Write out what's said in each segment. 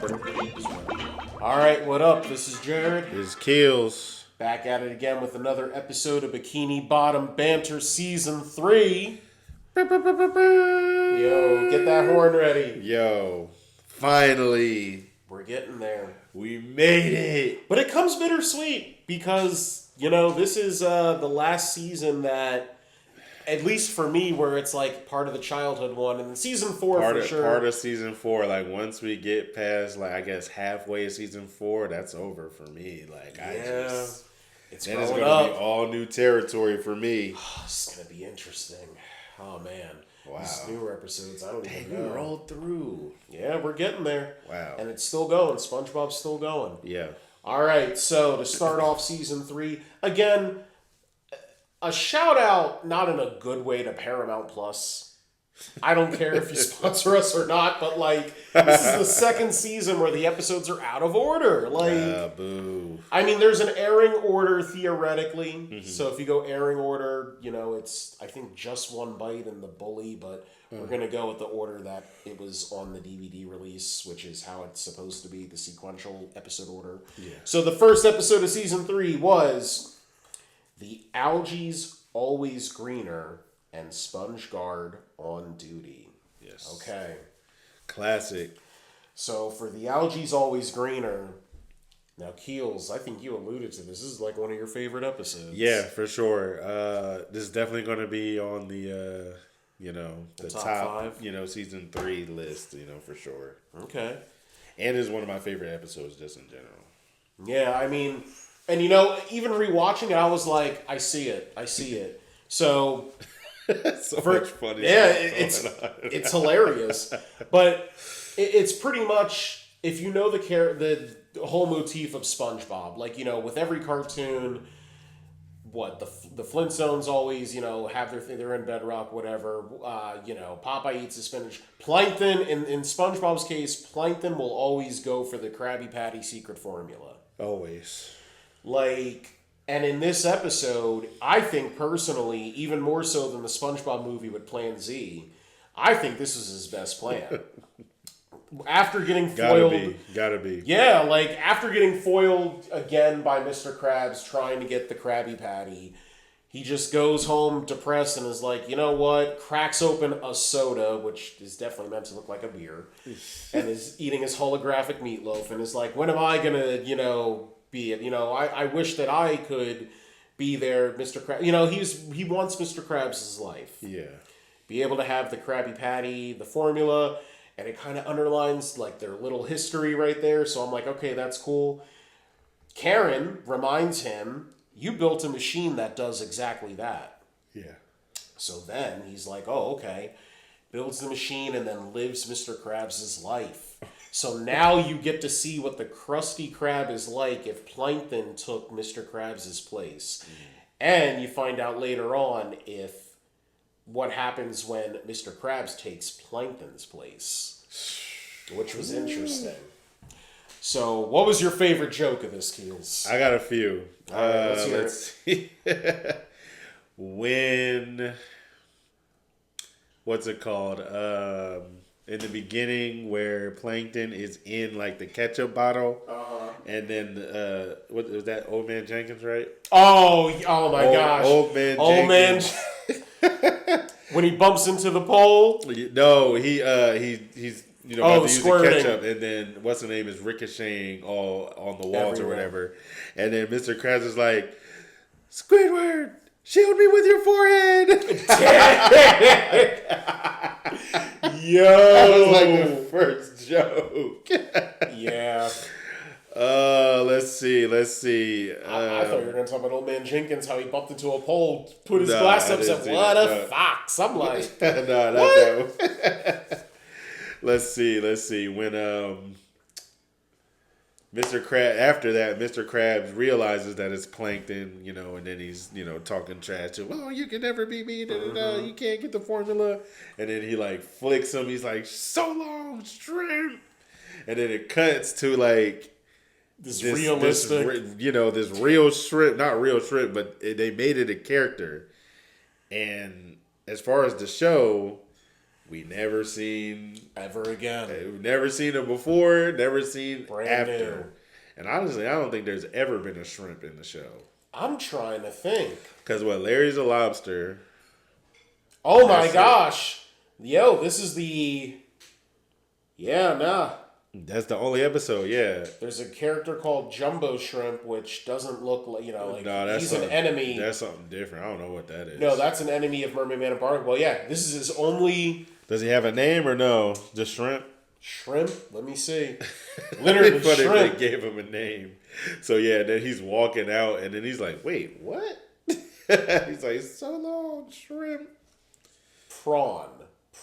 All right, what up? This is Jared. It's Kills. Back at it again with another episode of Bikini Bottom Banter Season 3. Yo, get that horn ready. Yo, finally. We're getting there. We made it. But it comes bittersweet because, this is the last season that, at least for me, where it's like part of the childhood one. And season 4 for sure. Part of season 4, like once we get past, like I guess halfway of season 4, that's over for me. Like it's then it's gonna gonna be all new territory for me. It's gonna be interesting. Oh man. Wow. These newer episodes, I don't even know. We rolled through. Yeah, we're getting there. Wow. And it's still going. SpongeBob's still going. Yeah. All right, so to start off season 3, again, a shout out, not in a good way, to Paramount Plus. I don't care if you sponsor us or not, but this is the second season where the episodes are out of order. Boo. I mean, there's an airing order theoretically. Mm-hmm. So if you go airing order, it's, I think, Just One Bite and The Bully, but we're going to go with the order that it was on the DVD release, which is how it's supposed to be, the sequential episode order. Yeah. So the first episode of season 3 was The Algae's Always Greener and SpongeGuard on Duty. Yes. Okay. Classic. So for The Algae's Always Greener, now Keels, I think you alluded to this. This is like one of your favorite episodes. Yeah, for sure. This is definitely going to be on the the top 5, season 3 list, for sure. Okay. And it's one of my favorite episodes just in general. Yeah, I mean, and even rewatching it, I was like, I see it. So much funny. Yeah, it's hilarious. But it's pretty much, if you know the whole motif of SpongeBob, with every cartoon, the Flintstones always, have their thing, they're in bedrock, whatever. Popeye eats the spinach. Plankton, in SpongeBob's case, Plankton will always go for the Krabby Patty secret formula. Always. And in this episode, I think personally, even more so than the SpongeBob movie with Plan Z, I think this was his best plan. After getting foiled... Gotta be. Yeah, after getting foiled again by Mr. Krabs trying to get the Krabby Patty, he just goes home depressed and is like, you know what? Cracks open a soda, which is definitely meant to look like a beer, and is eating his holographic meatloaf, and is like, when am I gonna, be it? I wish that I could be there, Mr. Krabs. He wants Mr. Krabs' life. Yeah. Be able to have the Krabby Patty, the formula... And it kind of underlines their little history right there. So I'm like, okay, that's cool. Karen reminds him, you built a machine that does exactly that. Yeah. So then he's like, oh, okay. Builds the machine and then lives Mr. Krabs' life. So now you get to see what the Krusty Krab is like if Plankton took Mr. Krabs' place. And you find out later on what happens when Mr. Krabs takes Plankton's place, which was interesting. So, what was your favorite joke of this, Keels? I got a few. Let's see. When, what's it called? In the beginning, where Plankton is in the ketchup bottle, and then what was that? Old Man Jenkins, right? Oh my gosh! Old Man Jenkins. When he bumps into the pole? No, he's about to use the ketchup, and then what's the name is ricocheting all on the walls or whatever, and then Mr. Krabs is like, Squidward, shield me with your forehead. Yo, that was the first joke. Yeah. Let's see. I thought you were going to talk about Old Man Jenkins, how he bumped into a pole, put his glass up, and said, what a fox. I'm like, no, not that. Let's see. When Mr. Krabs realizes that it's Plankton, and then he's, talking trash to him. Oh, you can never beat me. You can't get the formula. And then he, flicks him. He's like, so long, shrimp. And then it cuts to, this realistic, this real shrimp, not real shrimp, but they made it a character. And as far as the show, we never seen ever again. We've never seen him before, never seen Brand after. new. And honestly, I don't think there's ever been a shrimp in the show. I'm trying to think. Because Larry's a lobster. Oh my gosh. Yo, this is the... Yeah, nah. That's the only episode, yeah. There's a character called Jumbo Shrimp, which doesn't look like, that's he's an enemy. That's something different. I don't know what that is. No, that's an enemy of Mermaid Man and Barnacle. Well, yeah, this is his only... Does he have a name or no? Just shrimp? Shrimp? Let me see. Literally But shrimp. they gave him a name. So, yeah, then he's walking out, and then he's like, wait, what? He's like, so long, shrimp. Prawn.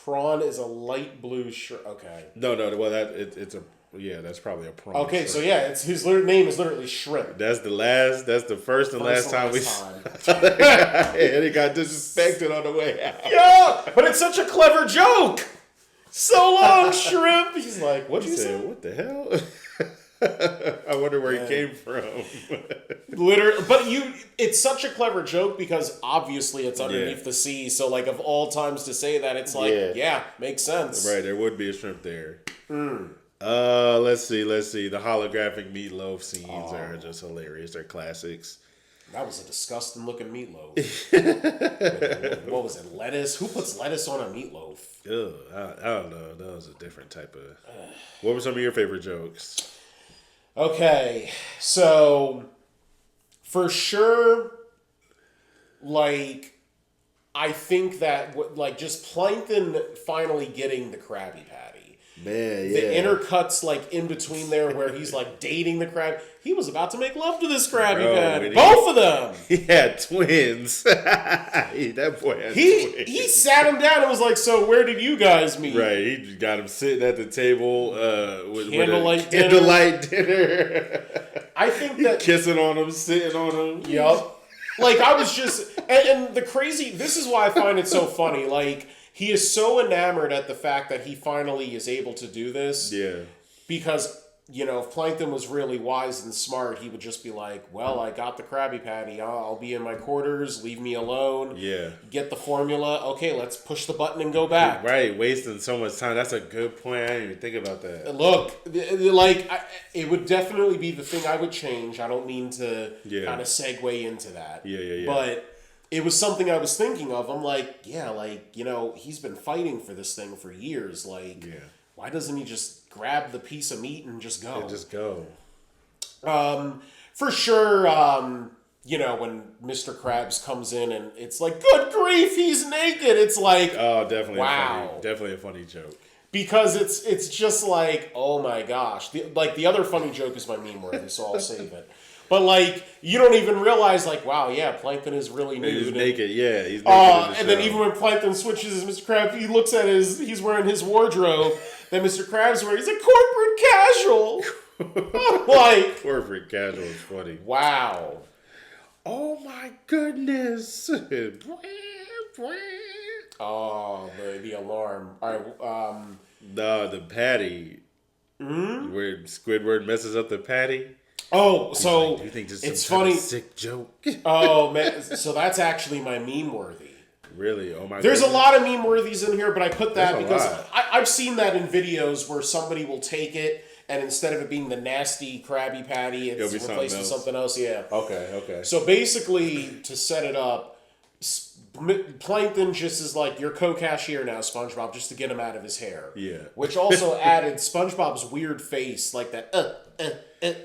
Prawn is a light blue shrimp. Okay. No. Well, that's probably a prawn. Okay, shrimp. so yeah, his name is literally Shrimp. That's the first and last time we time. and he got disrespected on the way out. Yeah, but it's such a clever joke. So long, Shrimp. He's like, what'd you say? What the hell? I wonder where he came from. Literally, but it's such a clever joke because obviously it's underneath the sea. So like of all times to say that, it's like, yeah makes sense. Right, there would be a shrimp there. Let's see. The holographic meatloaf scenes are just hilarious. They're classics. That was a disgusting looking meatloaf. What was it? Lettuce? Who puts lettuce on a meatloaf? Ugh, I don't know. That was a different type of. What were some of your favorite jokes? Okay, so for sure, like, I think that like just Plankton finally getting the Krabby Patty. Man, The intercuts like in between there where he's like dating the crab. He was about to make love to this Krabby Patty. Both of them. He had twins. That boy had twins. He sat him down and was like, "So where did you guys meet?" Right, he got him sitting at the table with Candlelight dinner. I think that kissing on him, sitting on him. Yup. Like I was just and the crazy. This is why I find it so funny. Like he is so enamored at the fact that he finally is able to do this. Yeah. Because, if Plankton was really wise and smart, he would just be like, well, I got the Krabby Patty. I'll be in my quarters. Leave me alone. Yeah. Get the formula. Okay, let's push the button and go back. Right. Wasting so much time. That's a good point. I didn't even think about that. Look, like, it would definitely be the thing I would change. I don't mean to kind of segue into that. Yeah. But it was something I was thinking of. I'm like, he's been fighting for this thing for years. Like, why doesn't he just grab the piece of meat and just go? For sure, when Mr. Krabs comes in and it's like, good grief, he's naked. It's like, oh, definitely, wow. Definitely a funny joke. Because it's just like, oh my gosh. The other funny joke is my meme worthy, so I'll save it. But, like, you don't even realize, like, wow, yeah, Plankton is really nude. He's naked, yeah. He's naked and then even when Plankton switches as Mr. Krabs, he looks at he's wearing his wardrobe that Mr. Krabs wearing. He's a corporate casual. Like. Corporate casual is funny. Wow. Oh, my goodness. Oh, the alarm. All right. No, the patty. Where Squidward messes up the patty. Oh, so like, do you think this is it's some funny. Type of sick joke? Oh man, so that's actually my meme worthy. Really? Oh my. There's goodness. a lot of meme worthies in here, but I put that There's because I've seen that in videos where somebody will take it and instead of it being the nasty Krabby Patty, it's replaced with something else. Yeah. Okay. So basically, to set it up, Plankton just is like, you're co-cashier now, SpongeBob, just to get him out of his hair. Yeah. Which also added SpongeBob's weird face, like that.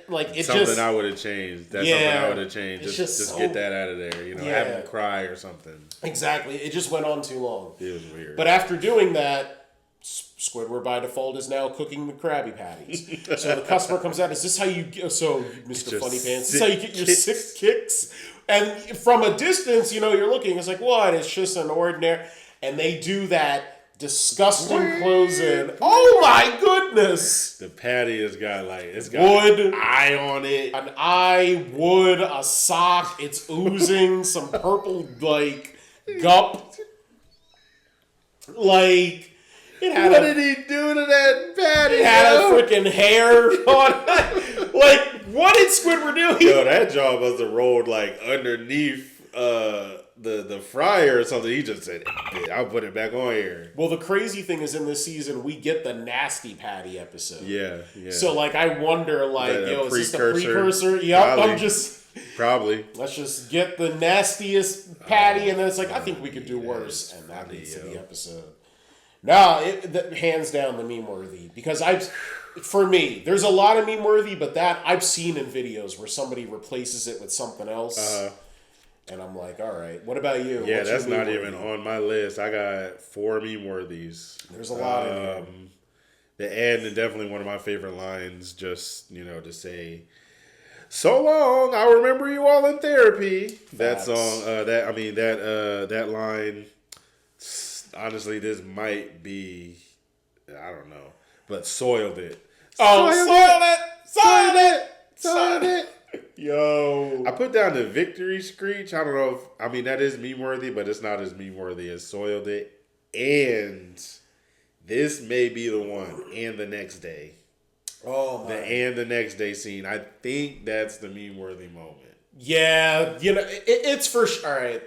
Like it something just, I would have changed. That's something I would have changed. Just so, get that out of there. Have him cry or something. Exactly. It just went on too long. It was weird. But after doing that, Squidward by default is now cooking the Krabby Patties. So the customer comes out. Is this how you? So Mr. Funny Pants, is this how you get your sick kicks? And from a distance, you're looking. It's like, what? It's just an ordinary. And they do that disgusting close-in. Oh my goodness! The patty has got wood, an eye on it, an eye, wood, a sock. It's oozing some purple gup. Like it had. What did he do to that patty? It had a freaking hair on it. Like what did Squidward do? Yo, that jaw must have rolled underneath the fryer or something. He just said, "I'll put it back on here." Well, the crazy thing is in this season we get the nasty patty episode. Yeah. So like I wonder like, is this the precursor? Yep, Probably. I'm just Probably. let's just get the nastiest patty, and then it's like I think we could do worse, and that leads to the episode. No, hands down the meme worthy because for me, there's a lot of meme worthy, but that I've seen in videos where somebody replaces it with something else. And I'm like, all right, what about you? Yeah, What's that's your not meme even worthy? on my list. I got 4 meme worthies. There's a lot in there. The end, and definitely one of my favorite lines, just, to say, "So long, I remember you all in therapy." That song, that line, honestly, this might be, I don't know, but soiled it. Soiled it. Yo. I put down the victory screech. I don't know if, that is meme worthy, but it's not as meme worthy as Soiled It. And this may be the one. And the next day. Oh, my. And the next day scene. I think that's the meme worthy moment. Yeah, it's for sure. All right,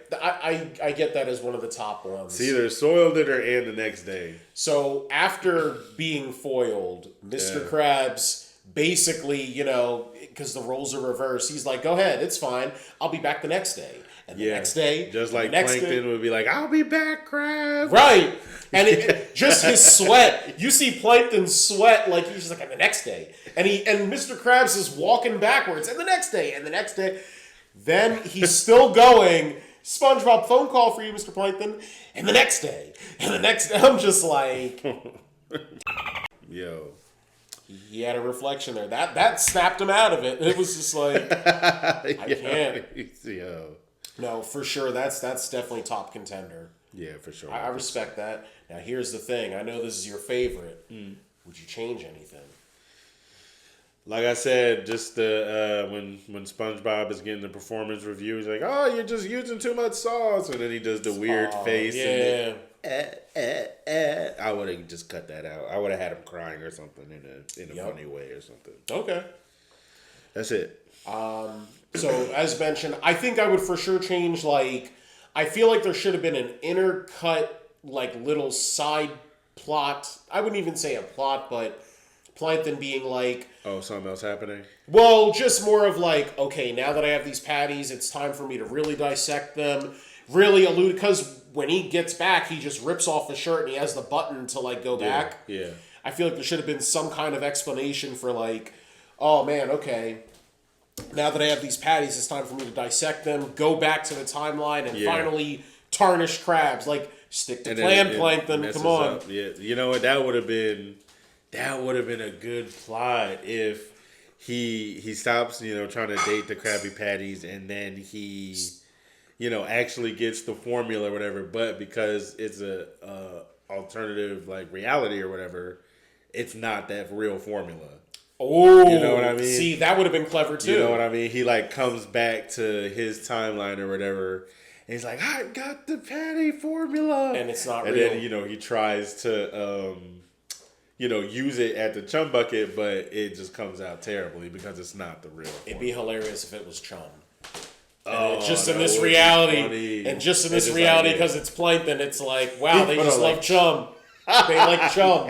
I get that as one of the top ones. It's either Soiled It or And the Next Day. So after being foiled, Mr. Krabs basically, because the roles are reversed, he's like, "Go ahead, it's fine. I'll be back the next day." And the next day, just like Plankton would be like, "I'll be back, Krabs." Right. And just his sweat. You see Plankton sweat like he's just like, "And the next day." And Mr. Krabs is walking backwards, "And the next day, and the next day." Then he's still going, "SpongeBob, phone call for you, Mr. Plankton." And the next day. And the next day. I'm just like, yo. He had a reflection there. That snapped him out of it. It was just like, I can't. Yo. No, for sure. That's definitely top contender. Yeah, for sure. I respect that. Now, here's the thing. I know this is your favorite. Would you change anything? Like I said, just the when SpongeBob is getting the performance review, he's like, "Oh, you're just using too much sauce," and then he does the weird face. Yeah. And I would have just cut that out. I would have had him crying or something in a funny way or something. Okay. That's it. So as mentioned, I think I would for sure change. Like, I feel like there should have been an intercut, like little side plot. I wouldn't even say a plot, but Plankton being like, "Oh, something else happening." Well, just more of like, okay, now that I have these patties, it's time for me to really dissect them. Really allude, because when he gets back, he just rips off the shirt and he has the button to like go back. Yeah. I feel like there should have been some kind of explanation for like, oh man, okay, now that I have these patties, it's time for me to dissect them, go back to the timeline, and finally tarnish Krabs. Like, stick to plan, Plankton. Come on. Yeah, you know what? That would have been a good plot if he stops, trying to date the Krabby Patties, and then he, actually gets the formula or whatever. But because it's a alternative like reality or whatever, it's not that real formula. Oh, you know what I mean? See, that would have been clever too. You know what I mean? He like comes back to his timeline or whatever, and he's like, "I got the patty formula," and it's not and real. And then he tries to use it at the chum bucket, but it just comes out terribly because it's not the real. It'd be hilarious if it was chum. Oh, just in this reality, because it's Plankton, it's like, wow, they just love chum. They like chum.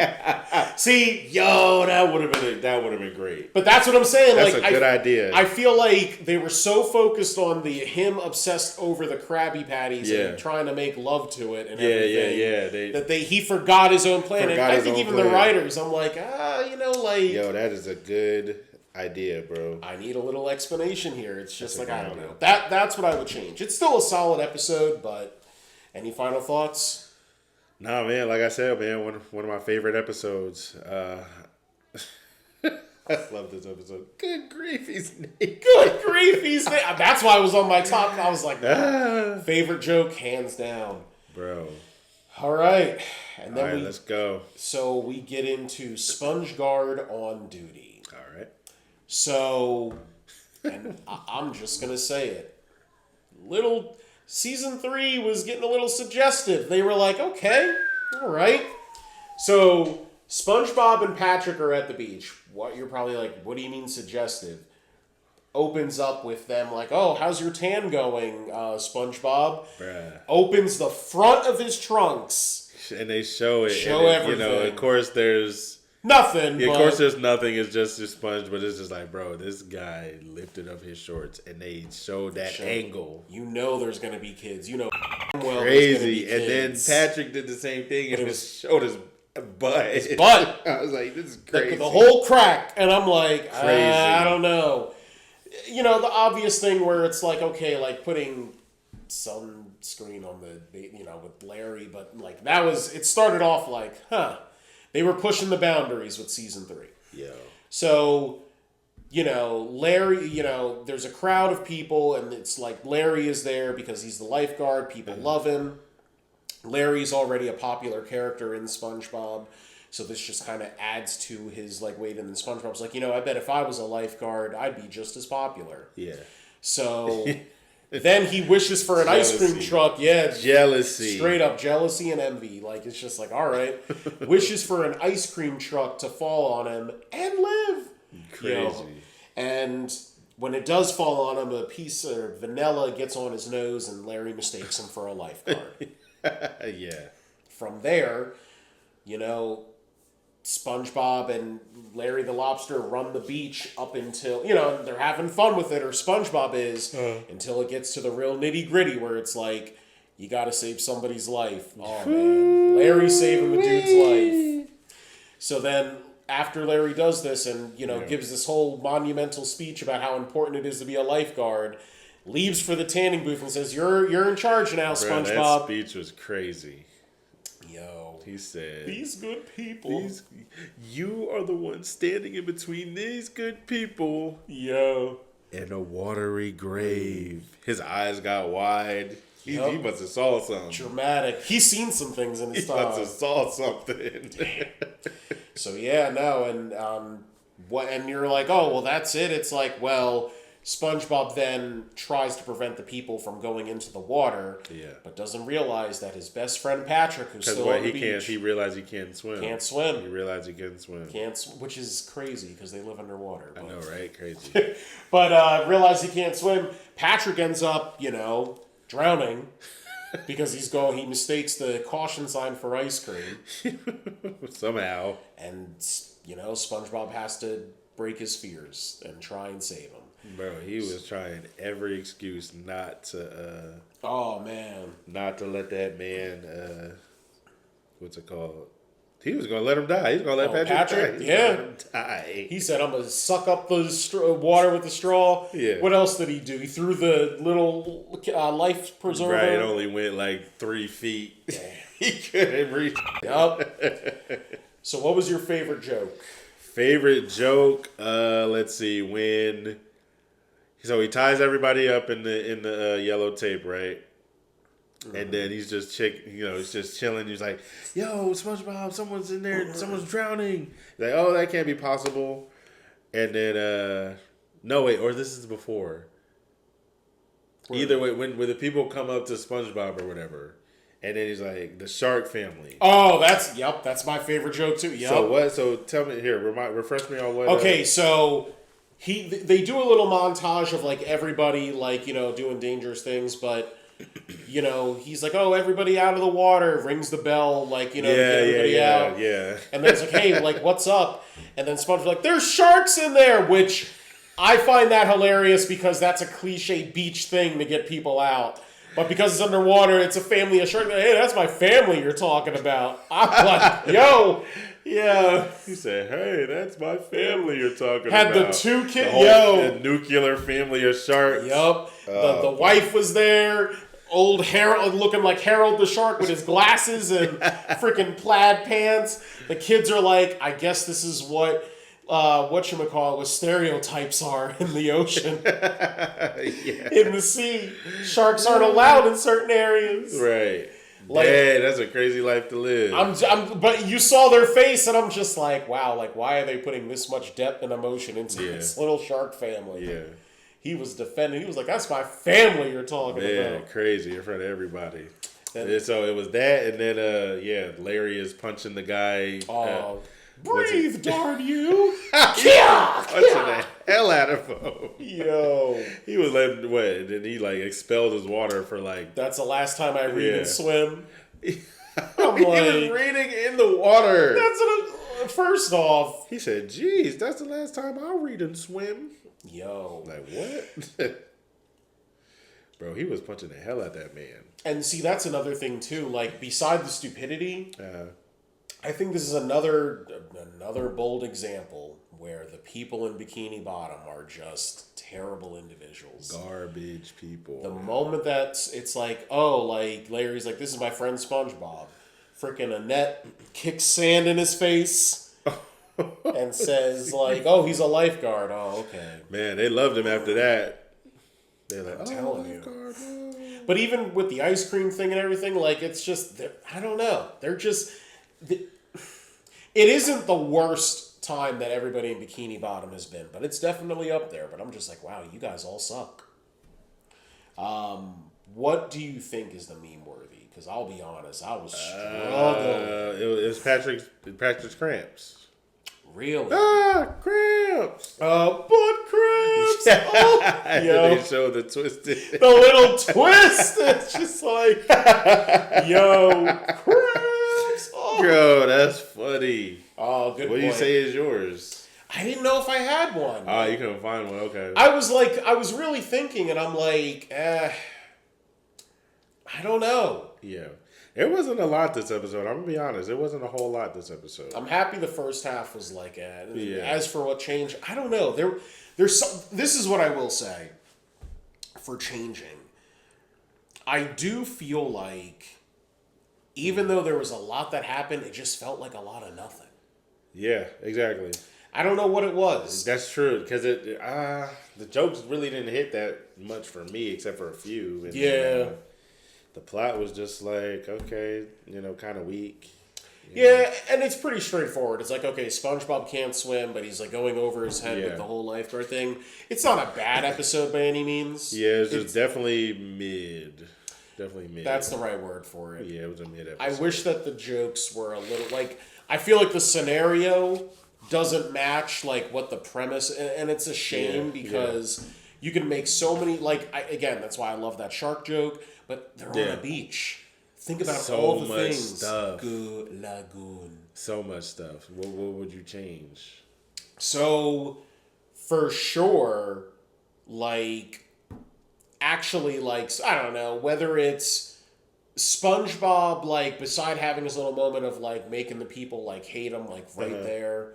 See, that would have been great. But that's what I'm saying. That's like, a good idea. I feel like they were so focused on him obsessed over the Krabby Patties and trying to make love to it and everything. He forgot his own plan. And I think even the writers, I'm like, yo, that is a good idea, bro. I need a little explanation here. It's just like, I don't know. That's what I would change. It's still a solid episode, but any final thoughts? Nah, man, like I said, man, one of my favorite episodes. I love this episode. Good grief, he's naked. Good grief, he's naked. That's why I was on my top. I was like, favorite joke, hands down. Bro. All right. And then let's go. So we get into SpongeGuard on duty. All right. So, and I'm just going to say it. Season 3 was getting a little suggestive. They were like, okay, all right. So SpongeBob and Patrick are at the beach. You're probably like, what do you mean suggestive? opens up with them like, "Oh, how's your tan going, SpongeBob?" Bruh. Opens the front of his trunks. And they show it. Show and everything. You know, of course, there's nothing. Yeah, of course, there's nothing. It's just a sponge, but it's just like, bro, this guy lifted up his shorts, and they showed that angle. You know, there's gonna be kids. You know, well, crazy. And then Patrick did the same thing, and it showed his butt. His butt. I was like, this is crazy. The whole crack, and I'm like, crazy. I don't know. You know, the obvious thing where it's like, okay, like putting sunscreen on the, you know, with Larry, but like it started off like, they were pushing the boundaries with season 3. Yeah. So, you know, Larry, you know, there's a crowd of people, and it's like Larry is there because he's the lifeguard. People love him. Larry's already a popular character in SpongeBob. So this just kind of adds to his like weight. And then SpongeBob's like, you know, I bet if I was a lifeguard, I'd be just as popular. Yeah. So then he wishes for an ice cream truck. Yeah. Jealousy. Straight up jealousy and envy. Like, it's just like, all right. Wishes for an ice cream truck to fall on him and live. Crazy. You know? And when it does fall on him, a piece of vanilla gets on his nose, and Larry mistakes him for a lifeguard. Yeah. From there, you know, SpongeBob and Larry the Lobster run the beach up until, you know, they're having fun with it, or SpongeBob is, until it gets to the real nitty gritty where it's like, you gotta save somebody's life. Oh man, Larry saving the dude's life. So then, after Larry does this and, you know, gives this whole monumental speech about how important it is to be a lifeguard, leaves for the tanning booth and says, you're in charge now, SpongeBob. That speech was crazy. Yo. He said, these good people. You are the one standing in between these good people. Yo. And a watery grave. His eyes got wide. He must have saw something. Dramatic. He's seen some things in his time. He must have saw something. So yeah, no, and you're like, oh, well, that's it. It's like, well, SpongeBob then tries to prevent the people from going into the water, but doesn't realize that his best friend Patrick, who's still on the beach, he realized he can't swim. Can't swim. He realized he couldn't swim. Which is crazy because they live underwater. I know, right? Crazy. But realized he can't swim. Patrick ends up, you know, drowning because he mistakes the caution sign for ice cream. Somehow. And, you know, SpongeBob has to break his fears and try and save him. Bro, he was trying every excuse not to oh man. Not to let that man what's it called? He was gonna let him die. He was gonna let Patrick die. Yeah. Let him die. He said, I'm gonna suck up the water with the straw. Yeah. What else did he do? He threw the little life preserver. Right, it only went like 3 feet. Damn. He couldn't reach. Yep. So what was your favorite joke? Favorite joke, let's see, so he ties everybody up in the yellow tape, right? Mm-hmm. And then he's just chilling. He's like, "Yo, SpongeBob, someone's in there. Someone's drowning." He's like, "Oh, that can't be possible." And then, no wait, or this is before. Either way, when the people come up to SpongeBob or whatever, and then he's like, "The shark family." Oh, that's my favorite joke too. Yep. So what? So tell me here, refresh me on what. Okay, so. They do a little montage of like everybody like, you know, doing dangerous things, but you know, he's like, oh, everybody out of the water, rings the bell, like, you know, to get everybody out. Yeah. And then it's like, hey, like, what's up? And then SpongeBob's like, there's sharks in there, which I find that hilarious because that's a cliche beach thing to get people out. But because it's underwater, it's a family of sharks. Hey, that's my family you're talking about. I'm like, yo. Yeah. He said, hey, that's my family you're talking about. Had the 2 kids. The nuclear family of sharks. Yup. The wife was there. Old Harold, looking like Harold the Shark with his glasses and freaking plaid pants. The kids are like, I guess this is what stereotypes are in the ocean. In the sea. Sharks aren't allowed in certain areas. Right. Like, yeah, that's a crazy life to live. But you saw their face, and I'm just like, wow, like, why are they putting this much depth and emotion into this little shark family? Yeah. He was defending. He was like, that's my family you're talking about. Yeah, crazy in front of everybody. And so it was that, and then, Larry is punching the guy. Breathe, darn you! Punching the hell out of him. Yo. He was letting what? And then he like expelled his water for like. That's the last time I read Yeah. and swim. I'm he was reading in the water. First off, he said, "Geez, that's the last time I'll read and swim." Yo. Like what? Bro, he was punching the hell out that man. And see, that's another thing too. Like, beside the stupidity, I think this is another bold example where the people in Bikini Bottom are just terrible individuals. Garbage people. The moment that it's like, oh, like Larry's like, this is my friend SpongeBob. Freaking Annette kicks sand in his face and says like, oh, he's a lifeguard. Oh, okay. Man, they loved him after that. They're like, I'm telling you. Lifeguard, oh. But even with the ice cream thing and everything, like, it's just, I don't know. They're just, it isn't the worst time that everybody in Bikini Bottom has been, but it's definitely up there. But I'm just like, wow, you guys all suck. What do you think is the meme worthy? Because I'll be honest, I was struggling. It was Patrick's cramps. Really? Cramps! Butt cramps! Oh, yo. They showed the twisted. The little twist! It's just like, yo, cramps! Oh. Bro, that's funny. Oh, good What do you say is yours? I didn't know if I had one. Oh, you couldn't find one. Okay. I was really thinking, and I'm like, I don't know. Yeah. It wasn't a lot this episode. I'm going to be honest. It wasn't a whole lot this episode. I'm happy the first half was like, Yeah. As for what changed, I don't know. There's some, this is what I will say for changing. I do feel like, even though there was a lot that happened, it just felt like a lot of nothing. Yeah, exactly. I don't know what it was. That's true, because the jokes really didn't hit that much for me, except for a few. And, Yeah. The plot was just like, okay, kind of weak. Yeah, and it's pretty straightforward. It's like, okay, SpongeBob can't swim, but he's like going over his head with the whole lifeguard thing. It's not a bad episode by any means. Yeah, it's just definitely mid. Definitely mid. That's the right word for it. Yeah, it was a mid episode. I wish that the jokes were a little, like, I feel like the scenario doesn't match, like, what the premise, and it's a shame because you can make so many, like, again, that's why I love that shark joke, but they're on a beach. Think about so all the much things. stuff. Good lagoon. So much stuff. What would you change? So, for sure, like, actually, like, I don't know, whether it's SpongeBob, like, beside having his little moment of, like, making the people, like, hate him, like, right there.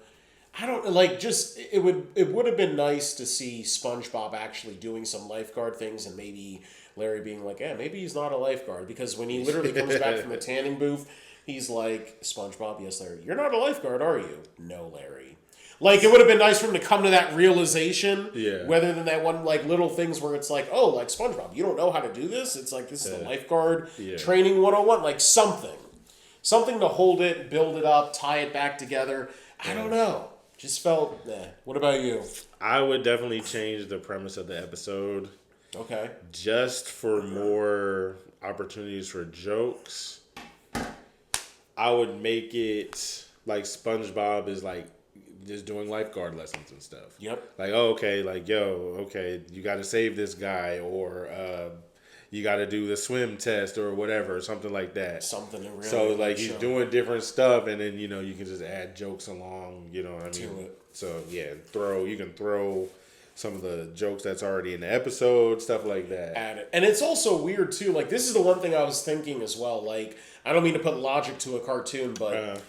I don't, like, just, it would have been nice to see SpongeBob actually doing some lifeguard things and maybe Larry being like, maybe he's not a lifeguard. Because when he literally comes back from the tanning booth, he's like, SpongeBob, yes, Larry, you're not a lifeguard, are you? No, Larry. Like, it would have been nice for him to come to that realization, rather than that one, like, little things where it's like, oh, like, SpongeBob, you don't know how to do this? It's like, this is the lifeguard training 101. Like, something. Something to hold it, build it up, tie it back together. I don't know. Just felt, What about you? I would definitely change the premise of the episode. Okay. Just for more opportunities for jokes. I would make it like SpongeBob is like just doing lifeguard lessons and stuff. Yep. Like, oh, okay, like, you got to save this guy, or you got to do the swim test or whatever, something like that. Something to really So, like, he's show. doing different stuff, and then, you can just add jokes along, what I mean? To it. So, yeah, you can throw some of the jokes that's already in the episode, stuff like that. Add it. And it's also weird, too. Like, this is the one thing I was thinking as well. Like, I don't mean to put logic to a cartoon, but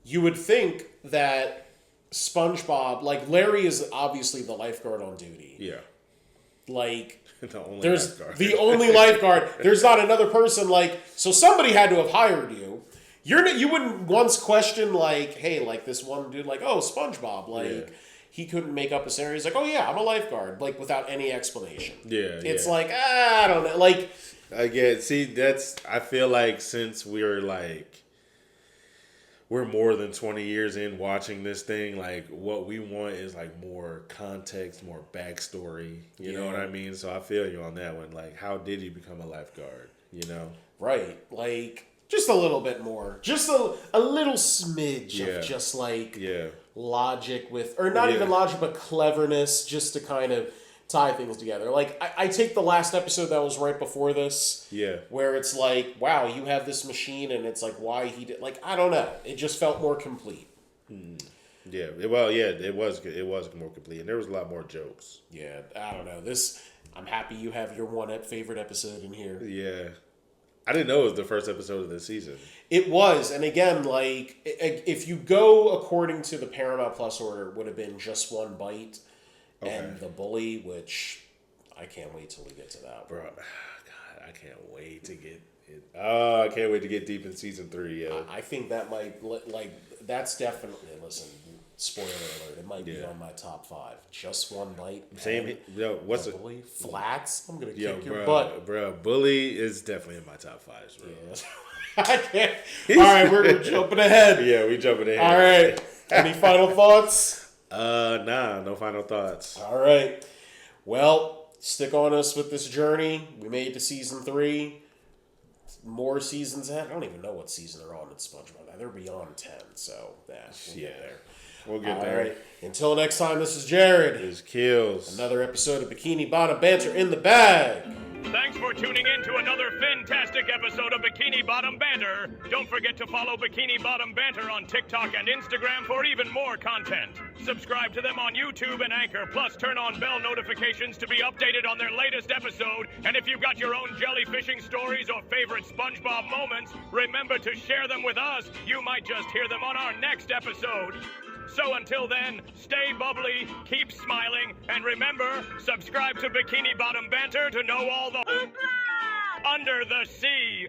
you would think that SpongeBob, like, Larry is obviously the lifeguard on duty. Yeah. Like, the only there's lifeguard. the only lifeguard. There's not another person, like, so somebody had to have hired you. You wouldn't once question, like, hey, like, this one dude, like, oh, SpongeBob, like, he couldn't make up a scenario. He's like, oh, yeah, I'm a lifeguard, like, without any explanation. Yeah, It's like, I don't know. Like, I feel like since we're more than 20 years in watching this thing, like, what we want is, like, more context, more backstory. You know what I mean? So I feel you on that one. Like, how did he become a lifeguard? Right. Like, Just a little bit more. Just a little smidge Yeah. of just like Yeah. logic with, or not even logic, but cleverness, just to kind of tie things together. Like, I take the last episode that was right before this, where it's like, wow, you have this machine, and it's like, why he did, like, I don't know. It just felt more complete. Yeah, it was more complete, and there was a lot more jokes. Yeah, I don't know. I'm happy you have your one favorite episode in here. Yeah. I didn't know it was the first episode of the season. It was, and again, like, if you go according to the Paramount Plus order, it would have been Just One Bite and The Bully, which I can't wait till we get to that. Bro, God, I can't wait to get it. Oh, I can't wait to get deep in season 3, yo. I think that might, like, that's definitely, listen, spoiler alert, it might be on my top 5. Just One Bite. Same, yo, what's it? Bully? Flats? I'm going to kick your bro, butt. Bro, Bully is definitely in my top 5, bro. Yeah. I can't. All right, we're jumping ahead. Yeah, we jumping ahead. All right. Any final thoughts? Nah, no final thoughts. All right. Well, stick on us with this journey. We made it to season 3. More seasons ahead. I don't even know what season they're on in SpongeBob. They're beyond 10, so we'll get there. We'll get there. All right. Until next time, this is Jared. This is Kills. Another episode of Bikini Bottom Banter in the bag. Thanks for tuning in to another fantastic episode of Bikini Bottom Banter. Don't forget to follow Bikini Bottom Banter on TikTok and Instagram for even more content. Subscribe to them on YouTube and Anchor, plus turn on bell notifications to be updated on their latest episode. And if you've got your own jellyfishing stories or favorite SpongeBob moments, remember to share them with us. You might just hear them on our next episode. So until then, stay bubbly, keep smiling, and remember, subscribe to Bikini Bottom Banter to know all the under the sea.